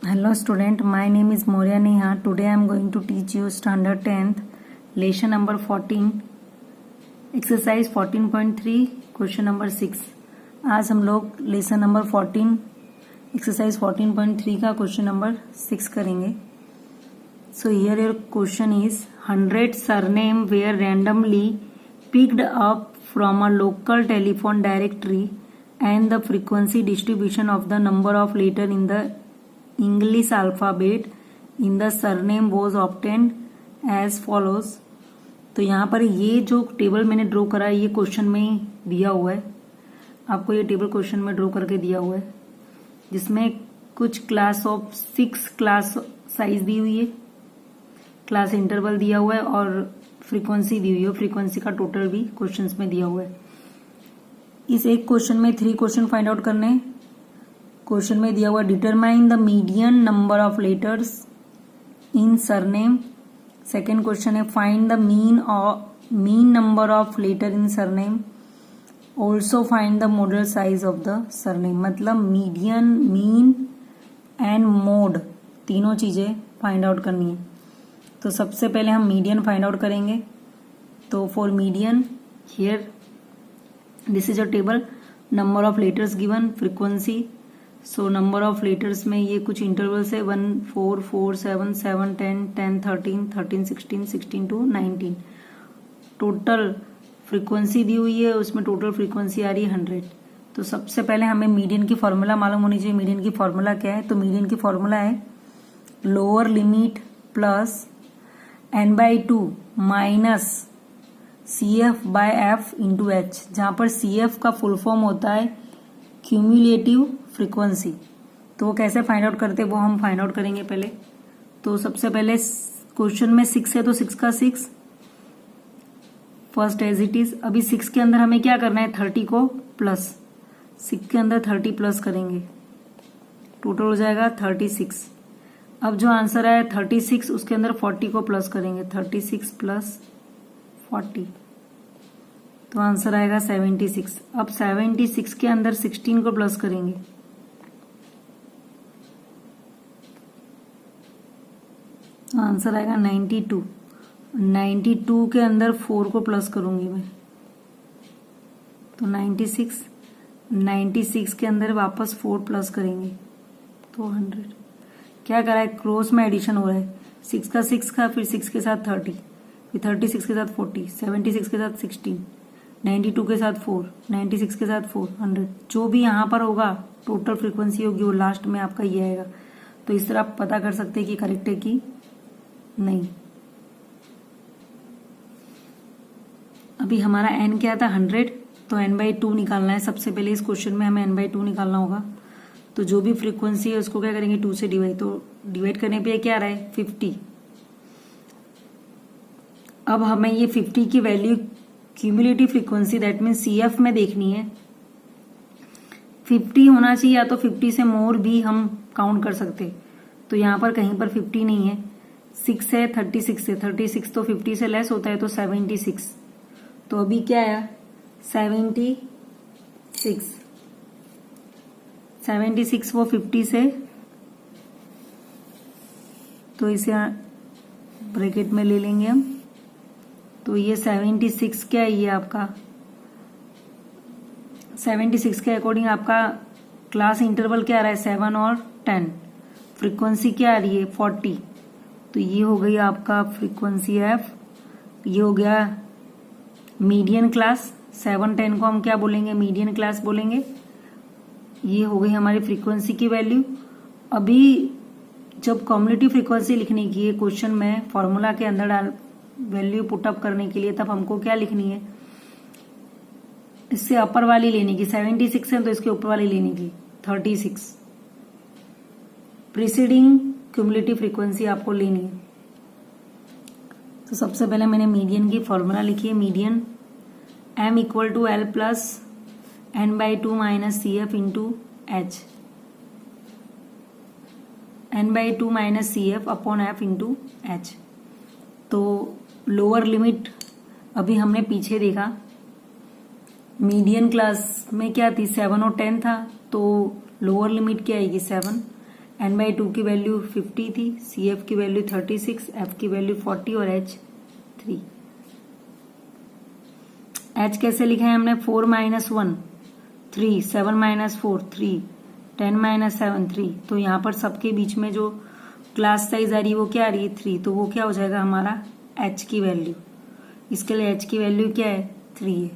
Hello student, my name is Moria Neha. Today I am going to teach you standard 10th lesson number 14 exercise 14.3 question number 6. आज हम लोग lesson number 14 exercise 14.3 का question number 6 करेंगे. So here your question is 100 surname were randomly picked up from a local telephone directory and the frequency distribution of the number of letter in the English alphabet in the surname was obtained as follows. तो यहाँ पर ये जो table मैंने draw करा है ये question में दिया हुआ है. आपको ये टेबल क्वेश्चन में ड्रॉ करके दिया हुआ है जिसमें कुछ क्लास ऑफ 6 क्लास साइज दी हुई है, क्लास इंटरवल दिया हुआ है और फ्रीक्वेंसी दी हुई है. फ्रीक्वेंसी का टोटल भी क्वेश्चंस में दिया हुआ है. इस एक क्वेश्चन में 3 क्वेश्चन फाइंड आउट करने हैं. क्वेश्चन में दिया हुआ determine the median number of letters in surname. Second question है find the mean number of letter in surname. Also find the modal size of the surname. मतलब median, mean and mode तीनों चीजें find out करनी है. तो सबसे पहले हम मीडियन फाइंड आउट करेंगे. तो for median here this is a table, number of letters given, frequency. So number of letters में ये कुछ इंटरवल्स है 1 4 4 7 7 10 10 13 13 16 16 to 19. टोटल फ्रीक्वेंसी दी हुई है, उसमें टोटल फ्रीक्वेंसी आ रही है 100. तो सबसे पहले हमें मीडियन की फॉर्मूला मालूम होनी चाहिए. मीडियन की फॉर्मूला क्या है? तो मीडियन की फॉर्मूला है lower limit plus n/2 minus CF/F into H, जहां पर CF का फुल फॉर्म होता है क्यूमुलेटिव फ्रीक्वेंसी. तो वो कैसे फाइंड आउट करते हैं वो हम फाइंड आउट करेंगे पहले. तो सबसे पहले क्वेश्चन में 6 है तो 6 का 6 फर्स्ट एज इट इज. अभी 6 के अंदर हमें क्या करना है? 30 को प्लस, 6 के अंदर 30 प्लस करेंगे, टोटल हो जाएगा 36. अब जो आंसर आया 36 उसके अंदर 40 को प्लस करेंगे, 36 प्लस 40 तो आंसर आएगा 76. अब 76 के अंदर 16 को प्लस करेंगे, आंसर आएगा 92. 92 के अंदर 4 को प्लस करूंगी मैं तो 96. 96 के अंदर वापस 4 प्लस करेंगे तो 100. क्या करा है? क्रॉस में एडिशन हो रहा है. 6 का 6 का, फिर 6 के साथ 30, फिर 36 के साथ 40, 76 के साथ 16, 92 के साथ 4, 96 के साथ 4, 100. जो भी यहाँ पर होगा टोटल फ्रीक्वेंसी होगी वो लास्ट में आपका ये आएगा. तो इस तरह आप पता कर सकते हैं कि करेक्ट है कि नहीं. अभी हमारा n क्या था? 100. तो n/2 निकालना है. सबसे पहले इस क्वेश्चन में हमें n/2 निकालना होगा. तो जो भी फ्रीक्वेंसी है उसको क्या करेंगे? 2 से डिवाइड. तो डिवाइड करने पे क्या आ रहा है? 50. अब हमें ये 50 की value cumulative frequency that mean CF में देखनी है. 50 होना चाहिए या तो 50 से मोर भी हम काउंट कर सकते. तो यहाँ पर कहीं पर 50 नहीं है. 6 है 36 से, 36 तो 50 से लेस होता है तो 76. तो अभी क्या आया? 76. 76 वो 50 से, तो इसे ब्रैकेट में ले लेंगे हम. तो ये 76 क्या है? ये आपका 76 के अकॉर्डिंग आपका क्लास इंटरवल क्या आ रहा है? 7 और 10. फ्रीक्वेंसी क्या आ रही है? 40. तो ये हो गई आपका फ्रीक्वेंसी F. ये हो गया मीडियन क्लास. 7 10 को हम क्या बोलेंगे? मीडियन क्लास बोलेंगे. ये हो गई हमारी फ्रीक्वेंसी की वैल्यू. अभी जब कम्युलेटिव फ्रीक्वेंसी लिखने की है क्वेश्चन में फॉर्मूला के अंदर वैल्यू पुटअप करने के लिए, तब हमको क्या लिखनी है? इससे अपर वाली लेने की. 76 है तो इसके ऊपर वाली लेने की 36. प्रीसीडिंग क्यूमुलेटिव फ्रीक्वेंसी आपको लेनी है. तो सबसे पहले मैंने मीडियन की फॉर्मूला लिखी है. Median m equal to L plus n/2 minus CF into h. n/2 minus CF upon F into h. तो लोअर लिमिट अभी हमने पीछे देखा मीडियन क्लास में क्या थी? 7 और 10 था. तो लोअर लिमिट क्या आएगी? 7. n/2 की वैल्यू 50 थी, CF की वैल्यू 36, F की वैल्यू 40 और H 3। H कैसे लिखा है हमने? 4 - 1 3, 7 - 4 3, 10 - 7 3। तो यहाँ पर सबके बीच में जो क्लास साइज आ रही है वो क्या आ रही है? 3। तो वो क्या हो जाएगा हमारा? H की वैल्यू। इसके लिए H की वैल्यू क्या है? 3 है।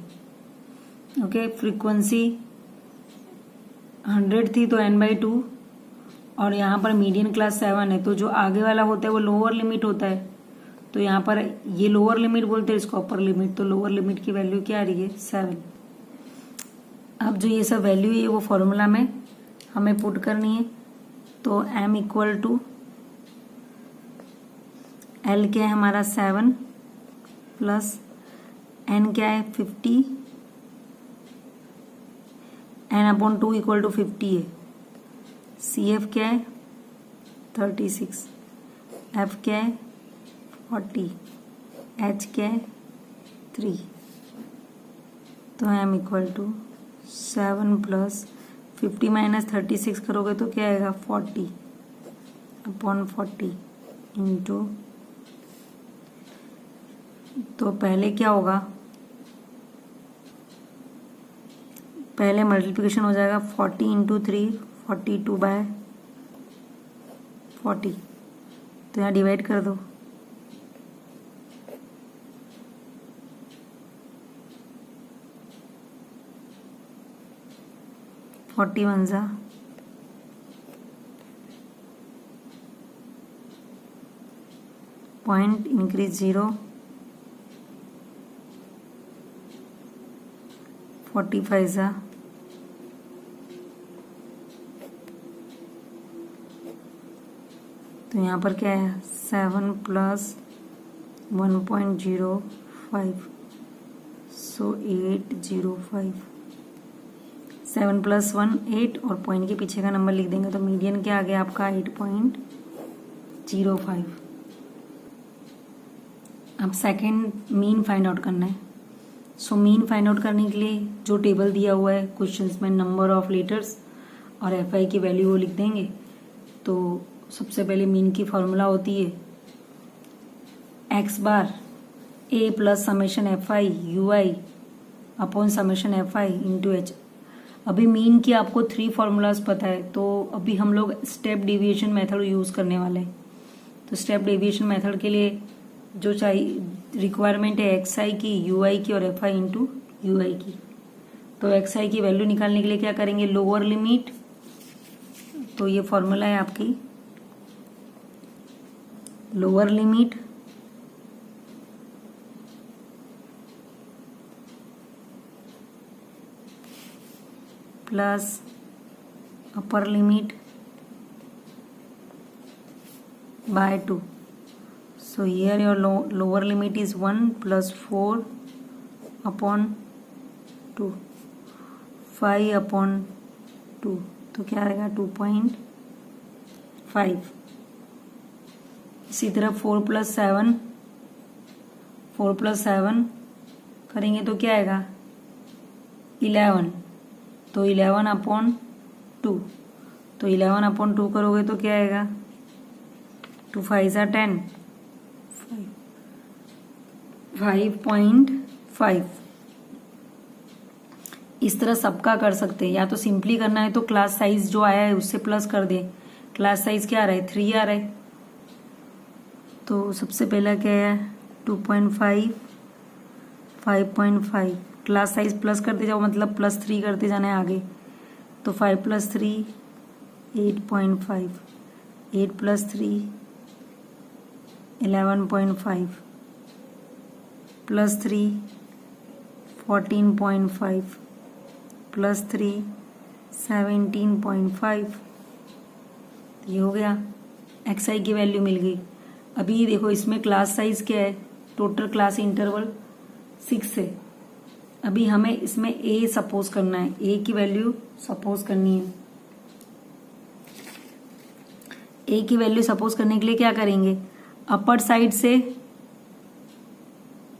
ओके, फ्रीक्वेंसी 100 थी तो n/2, और यहाँ पर मीडियन क्लास 7 है, तो जो आगे वाला होता है वो लोअर लिमिट होता है। तो यहाँ पर ये लोअर लिमिट बोलते हैं इसको अपर लिमिट, तो लोअर लिमिट की वैल्यू क्या आ रही है? 7। अब जो ये सब वैल्यू है वो फॉर्मूला में हमें पुट करनी है। तो m इक्वल टू L क्या है हमारा? 7 प्लस n क्या है? 50, n/2 इक्वल टू 50 है। CF क्या है? 36, F क्या है? 40, H क्या है? 3। तो m equal to 7 plus 50 minus 36 करोगे तो क्या आएगा? 40/40 इंटू, तो पहले क्या होगा? पहले मल्टीप्लिकेशन हो जाएगा 40 इंटू 3, 42/40। तो यहाँ डिवाइड कर दो। फोर्टी 1 जा पॉइंट इंक्रीज 0, 45 जा तो यहाँ पर क्या है? 7 प्लस 1.05, सो 805। 7 प्लस 1 8 और पॉइंट के पीछे का नंबर लिख देंगे तो मीडियन क्या आ गया आपका? 8.05। अब सेकंड मीन फाइंड आउट करना है। सो मीन फाइंड आउट करने के लिए जो टेबल दिया हुआ है क्वेश्चंस में, नंबर ऑफ लेटर्स और FI की वैल्यू वो लिख देंगे। तो सबसे पहले मीन की फॉर्मूला होती है x bar a plus summation FI UI upon summation FI into H। अभी मीन की आपको 3 फॉर्मूलाज पता है, तो अभी हम लोग स्टेप डेविएशन मेथड यूज करने वाले हैं। तो स्टेप डेविएशन मेथड के लिए जो चाहिए रिक्वायरमेंट है XI की, UI की और FI इंटू UI की। तो XI की वैल्यू निकालने के लिए क्या करेंगे? लोअर लिमिट, तो ये फॉर्मूला है आपकी lower limit plus upper limit by 2. So here your lower limit is 1 plus 4 upon 2, 5 upon 2, तो क्या आएगा? 2.5। इसी तरह 4 प्लस 7 करेंगे तो क्या आएगा? 11, तो 11 अपॉन 2, तो 11 अपॉन 2 करोगे तो क्या आएगा? 2 5 are 10, 5.5। इस तरह सबका कर सकते हैं, या तो सिंपली करना है तो क्लास साइज जो आया है उससे प्लस कर दे। क्लास साइज क्या आ रहा है? 3 आ रहा है। तो सबसे पहला क्या है? 2.5, 5.5। क्लास साइज प्लस करते जाओ, मतलब प्लस 3 करते जाना है आगे। तो 5 प्लस 3 8.5, 8 प्लस 3 11.5 प्लस 3 14.5 प्लस 3 17.5। ये हो गया, XI की वैल्यू मिल गई। अभी देखो इसमें क्लास साइज क्या है? टोटल क्लास इंटरवल 6 है। अभी हमें इसमें A सपोज करना है, A की वैल्यू सपोज करनी है। A की वैल्यू सपोज करने के लिए क्या करेंगे? अपर साइड से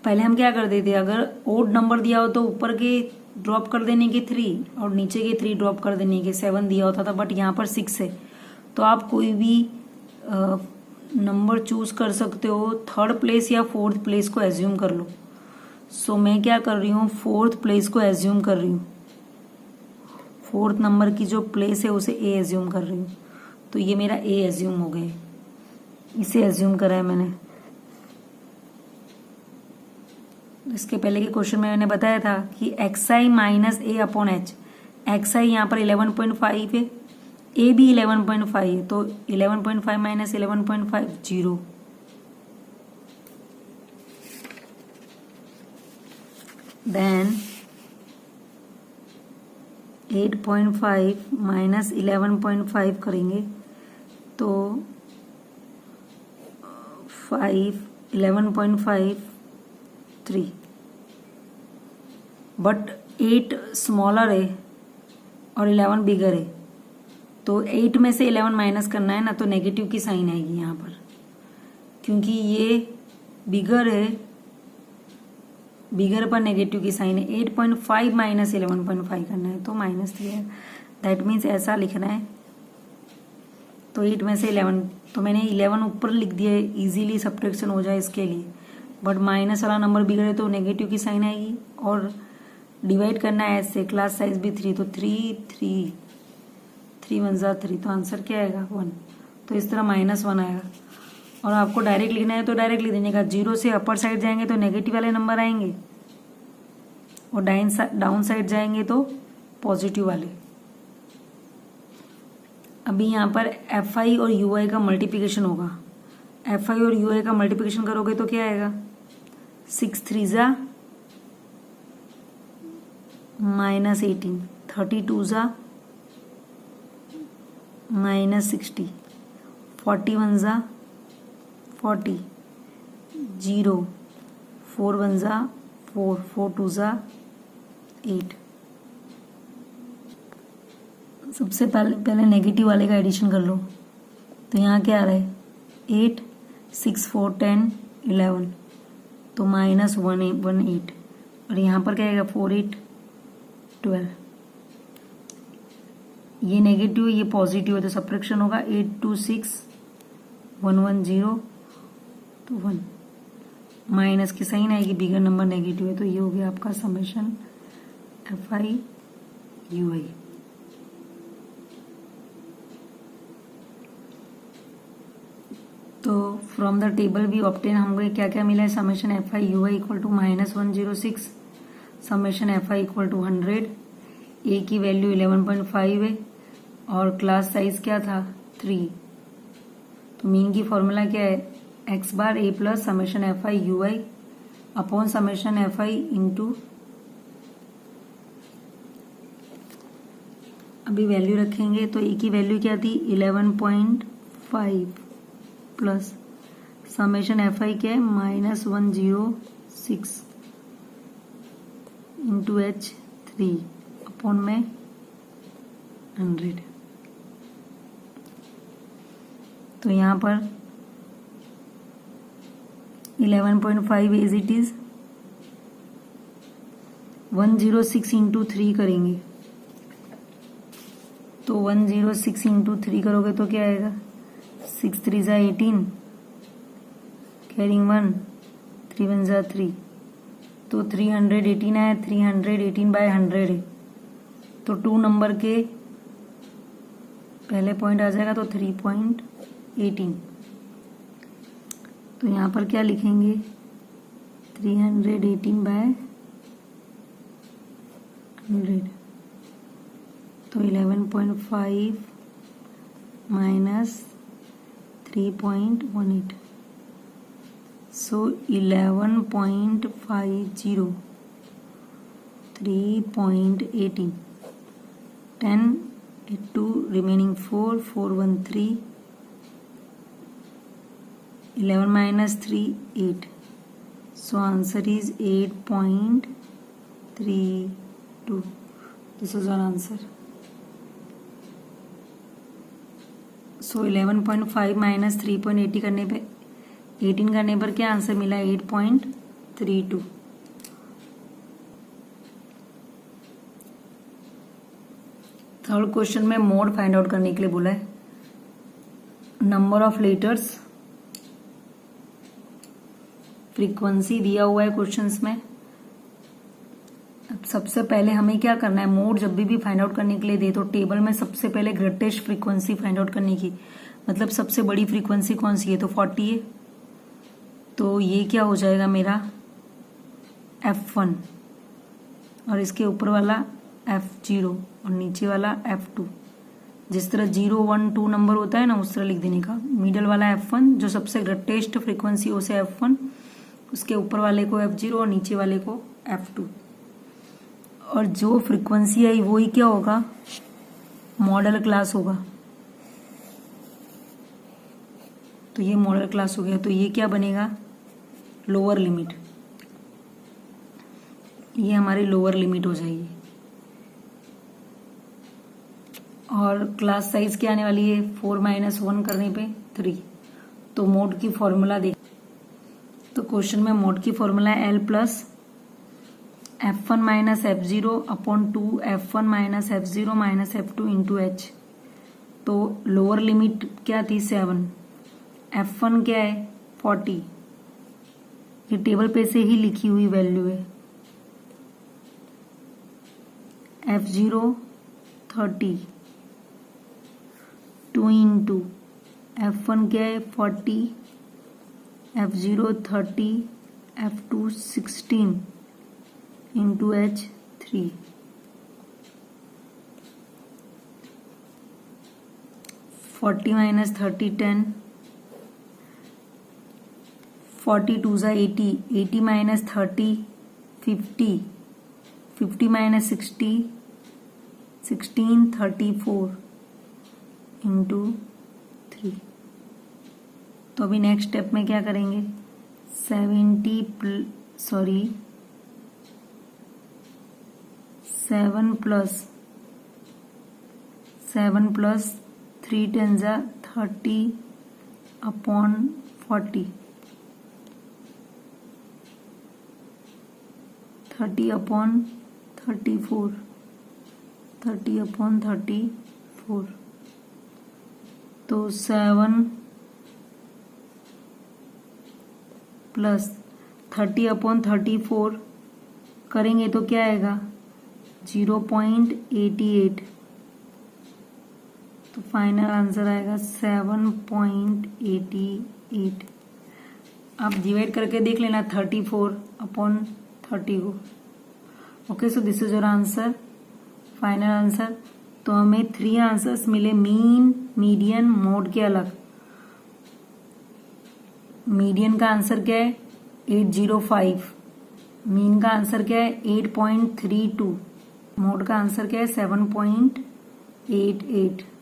पहले हम क्या कर देते, अगर ओड नंबर दिया हो तो ऊपर के ड्रॉप कर देने के 3 और नीचे के 3 ड्रॉप कर देने के 7 दिया होता था, बट यहाँ पर 6 है तो आप कोई भी नंबर चूज कर सकते हो, थर्ड प्लेस या फोर्थ प्लेस को एज्यूम कर लो। सो मैं क्या कर रही हूँ, फोर्थ प्लेस को एज्यूम कर रही हूँ, फोर्थ नंबर की जो प्लेस है उसे ए एज्यूम कर रही हूँ। तो ये मेरा ए एज्यूम हो गए, इसे एज्यूम करा है मैंने। इसके पहले के क्वेश्चन में मैंने बताया था कि एक्स आई माइनस ए अपॉन एच, एक्स आई यहाँ पर 11.5 है, ए भी 11.5 है, तो 11.5 माइनस 11.5 0। देन 8.5 माइनस 11.5 करेंगे तो 11.5 3, बट 8 स्मॉलर है और 11 बिगर है, तो 8 में से 11 माइनस करना है ना, तो नेगेटिव की साइन आएगी यहाँ पर, क्योंकि ये बिगर है, बिगर पर नेगेटिव की साइन है। 8.5 माइनस 11.5 करना है तो -3 है, दैट मीन्स ऐसा लिखना है। तो 8 में से 11, तो मैंने 11 ऊपर लिख दिया है, इजीली सब्ट्रैक्शन हो जाए इसके लिए, बट माइनस वाला नंबर बिगर है तो नेगेटिव की साइन आएगी, और डिवाइड करना है ऐसे, क्लास साइज भी 3, तो 3 1 जा 3, तो आंसर क्या आएगा 1। तो इस तरह -1 आएगा। और आपको डायरेक्ट लिखना है तो डायरेक्ट लिख दीजिएगा, 0 से अपर साइड जाएंगे तो नेगेटिव वाले नंबर आएंगे, और डाउन साइड जाएंगे तो पॉजिटिव वाले। अभी यहाँ पर एफ आई और यू आई का मल्टीप्लिकेशन होगा, एफ आई और यू आई का मल्टीप्लिकेशन करोगे तो क्या आएगा, 6 3 जा -18, 32 जा -60, 41 जा 40, 0, 4 1 जा 4, 4 2 जा 8। सबसे पहले नेगेटिव वाले का एडिशन कर लो, तो यहाँ क्या आ रहा है 8, 6 4 10 11, तो -1 8, और यहाँ पर क्या आएगा 4 8 12। ये नेगेटिव ये पॉजिटिव है तो सब्ट्रैक्शन होगा, 8 2 6 1 1 0, तो 1, माइनस की साइन आएगी, बिगर नंबर नेगेटिव है, तो ये हो गया आपका summation f i u i. तो from the table we obtain हमको क्या क्या मिला है, summation f i u i equal to -106, summation f i equal to 100, a की वैल्यू 11.5 है, और क्लास साइज क्या था 3। तो मीन की फॉर्मूला क्या है, x bar A plus summation f i u I upon summation f I into, अभी वैल्यू रखेंगे तो ए की वैल्यू क्या थी 11.5 प्लस समेशन एफ आई क्या है -106 इंटू H3 अपॉन में 100। तो यहाँ पर 11.5 एज इट इज, 106 इंटू 3 करेंगे, तो 106 इंटू 3 करोगे तो क्या आएगा 6 3 जा 18, कैरिंग 1, 3 1 जा 3, तो 318 है, 318 बाय 100 है, तो 2 नंबर के पहले पॉइंट आ जाएगा तो 3.18। तो यहाँ पर क्या लिखेंगे 318 बाय 100, तो 11.5 minus 3.18, so 11.50, 3.18, 10 2 remaining 4 4 1 3, 11 minus 3 8, so answer is 8.32. This is our answer. So 11.5 minus 3.80 करने पे 18 करने पर क्या आंसर मिला 8.32. थर्ड क्वेश्चन में मोड फाइंड आउट करने के लिए बोला है, नंबर ऑफ लेटर्स, फ्रीक्वेंसी दिया हुआ है क्वेश्चंस में। अब सबसे पहले हमें क्या करना है, मोड जब भी फाइंड आउट करने के लिए दे तो टेबल में सबसे पहले ग्रेटेस्ट फ्रीक्वेंसी फाइंड आउट करने की, मतलब सबसे बड़ी फ्रीक्वेंसी कौन सी है, तो 40 है। तो ये क्या हो जाएगा मेरा F1 और इसके ऊपर वाला F0 और नीचे वाला F2। जिस तरह 0, 1, 2 नंबर होता है ना, उस तरह लिख देने का। मिडल वाला F1 जो सबसे ग्रेटेस्ट फ्रीक्वेंसी हो उसे F1, उसके ऊपर वाले को F0 और नीचे वाले को F2। और जो फ्रीक्वेंसी आई वो ही क्या होगा, मॉडल क्लास होगा। तो ये मॉडल क्लास हो गया। तो ये क्या बनेगा, लोअर लिमिट। ये हमारी लोअर लिमिट हो जाएगी। और क्लास साइज क्या आने वाली है, 4 - 1 करने पे 3। तो मोड की फॉर्मूला देख, तो क्वेश्चन में मोड की फॉर्मूला है L plus F1 - F0 upon 2 F1 - F0 - F2 into H। तो लोअर लिमिट क्या थी, 7। F1 क्या है, 40। ये टेबल पे से ही लिखी हुई वैल्यू है। F0 30, 2 इंटू F1 क्या है, 40, F0 30, F2 16 into H 3। (40 - 30 10, 42 × 80, 80 - 30 50, 50 - 60 16 34 into 3। तो अभी नेक्स्ट स्टेप में क्या करेंगे, 7 प्लस 3 10 30 अपॉन 40, 30 अपॉन 34, 30 अपॉन 34। तो 7 प्लस 30 अपॉन 34 करेंगे तो क्या आएगा, 0.88। तो फाइनल आंसर आएगा 7.88। आप डिवाइड करके देख लेना 34 अपॉन 30 को। Okay, so this is your answer, final answer. तो हमें 3 आंसर्स मिले, मीन, मीडियन, मोड के अलग। मीडियन का आंसर क्या है, 805। मीन का आंसर क्या है, 8.32। मोड का आंसर क्या है, 7.88।